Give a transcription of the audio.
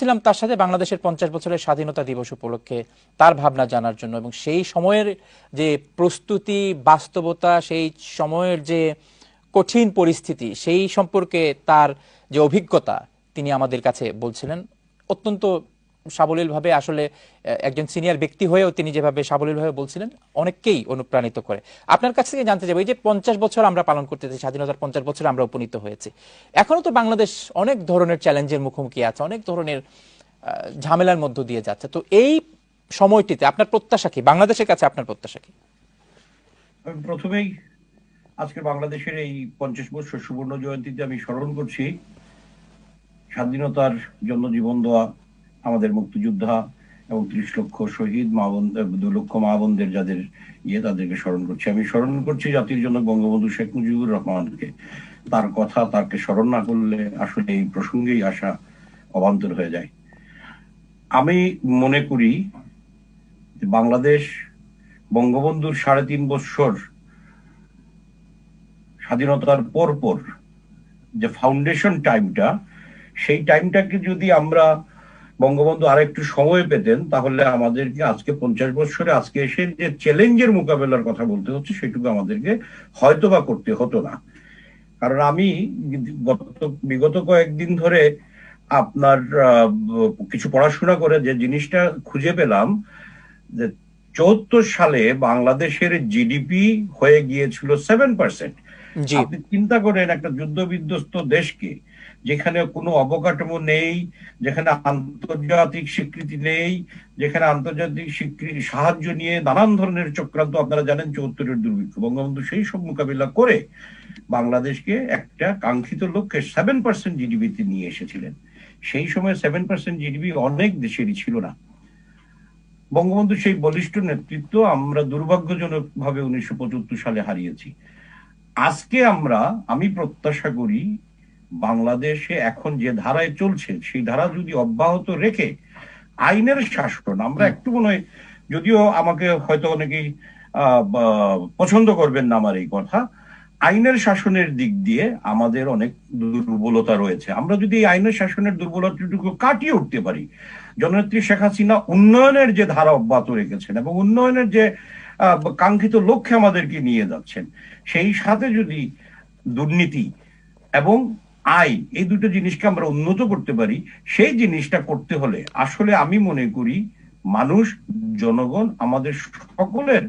ছিলাম তার সাথে বাংলাদেশের 50 বছরের স্বাধীনতা দিবস উপলক্ষে তার ভাবনা জানার জন্য, এবং সেই সময়ের যে প্রস্তুতি, বাস্তবতা, সেই সময়ের যে কঠিন পরিস্থিতি, সেই সম্পর্কে তার যে অভিজ্ঞতা তিনি আমাদের কাছে বলছিলেন। অত্যন্ত সাবলীলভাবে, আসলে একজন সিনিয়র ব্যক্তি হয়েও তিনি যেভাবে সাবলীলভাবে বলছিলেন, অনেককেই অনুপ্রাণিত করে। আপনার কাছ থেকে জানতে চাইবো, এই যে 50 বছর আমরা পালন করতেছি, স্বাধীনতার 50 বছরে আমরা উপনীত হয়েছি, এখনো তো বাংলাদেশ অনেক ধরনের চ্যালেঞ্জের মুখোমুখি আছে, অনেক ধরনের ঝামেলার মধ্য দিয়ে যাচ্ছে। তো এই সময়টিতে আপনার প্রত্যাশা কি, বাংলাদেশের কাছে আপনার প্রত্যাশা কি? আমি প্রথমেই আজকে বাংলাদেশের এই 50 বছর সুবর্ণ জয়ন্তীতে আমি স্মরণ করছি স্বাধীনতার জন্য জীবন দেওয়া আমাদের মুক্তিযোদ্ধা এবং 30 লক্ষ শহীদ মা বোন, 2 লক্ষ মা বোনদের যাদের তাদেরকে স্মরণ করছি। আমি স্মরণ করছি জাতির জনক বঙ্গবন্ধু শেখ মুজিবুর রহমানকে। তার কথা তাকে স্মরণ না করলে আসলে এই প্রসঙ্গেই আসা অবান্তর হয়ে যায়। আমি মনে করি বাংলাদেশ বঙ্গবন্ধুর 3.5 বছর স্বাধীনতার পর যে ফাউন্ডেশন টাইমটা, সেই টাইমটাকে যদি আমরা বঙ্গবন্ধু আরেকটু সময় পেতেন, তাহলে আমাদেরকে আজকে 50 বছরে আজকে এসে যে চ্যালেঞ্জের মোকাবেলার কথা বলতে হচ্ছে সেটুকু আমাদেরকে হয়তোবা করতে হতো না। কারণ আমি বিগত কয়েকদিন ধরে আপনার কিছু পড়াশোনা করে যে জিনিসটা খুঁজে পেলাম, যে 74 সালে বাংলাদেশের জিডিপি হয়ে গিয়েছিল 7%। জি। আপনি চিন্তা করেন একটা যুদ্ধ বিধ্বস্ত দেশকে, যেখানে কোনো অবকাঠামো নেই, যেখানে আন্তর্জাতিক স্বীকৃতি নেই, যেখানে আন্তর্জাতিক স্বীকৃতি সাহায্য নিয়ে নানান ধরনের চক্রান্ত, আপনারা জানেন 74-এর দুর্ভিক্ষ, বঙ্গবন্ধু সেই সব মোকাবিলা করে বাংলাদেশকে একটা কাঙ্ক্ষিত লক্ষ্যে 7% জিডিপিতে নিয়ে এসেছিলেন। সেই সময় 7% জিডিপি অনেক দেশেরই ছিল না। বঙ্গবন্ধু সেই বলিষ্ঠ নেতৃত্ব আমরা দুর্ভাগ্যজনক ভাবে 1975 সালে হারিয়েছি। আজকে আমি প্রত্যাশা করি বাংলাদেশে এখন যে ধারায় চলছে সেই ধারা যদি অব্যাহত রেখে আইনের শাসন, আমরা একটু মনে হয়, যদিও আমাকে হয়তো অনেকেই পছন্দ করবেন না আমার এই কথা, আইনের শাসনের দিক দিয়ে আমাদের অনেক দুর্বলতা রয়েছে। আমরা যদি এই আইনের শাসনের দুর্বলতাটুকু কাটিয়ে উঠতে পারি, জননেত্রী শেখ হাসিনা উন্নয়নের যে ধারা অব্যাহত রেখেছেন এবং উন্নয়নের যে কাঙ্ক্ষিত লক্ষ্যে আমাদেরকে নিয়ে যাচ্ছেন, সেই সাথে যদি দুর্নীতি এবং আইন, এই দুটো জিনিসকে আমরা উন্নত করতে পারি, সেই জিনিসটা করতে হলে আসলে আমি মনে করি মানুষ, জনগণ, আমাদের সকলের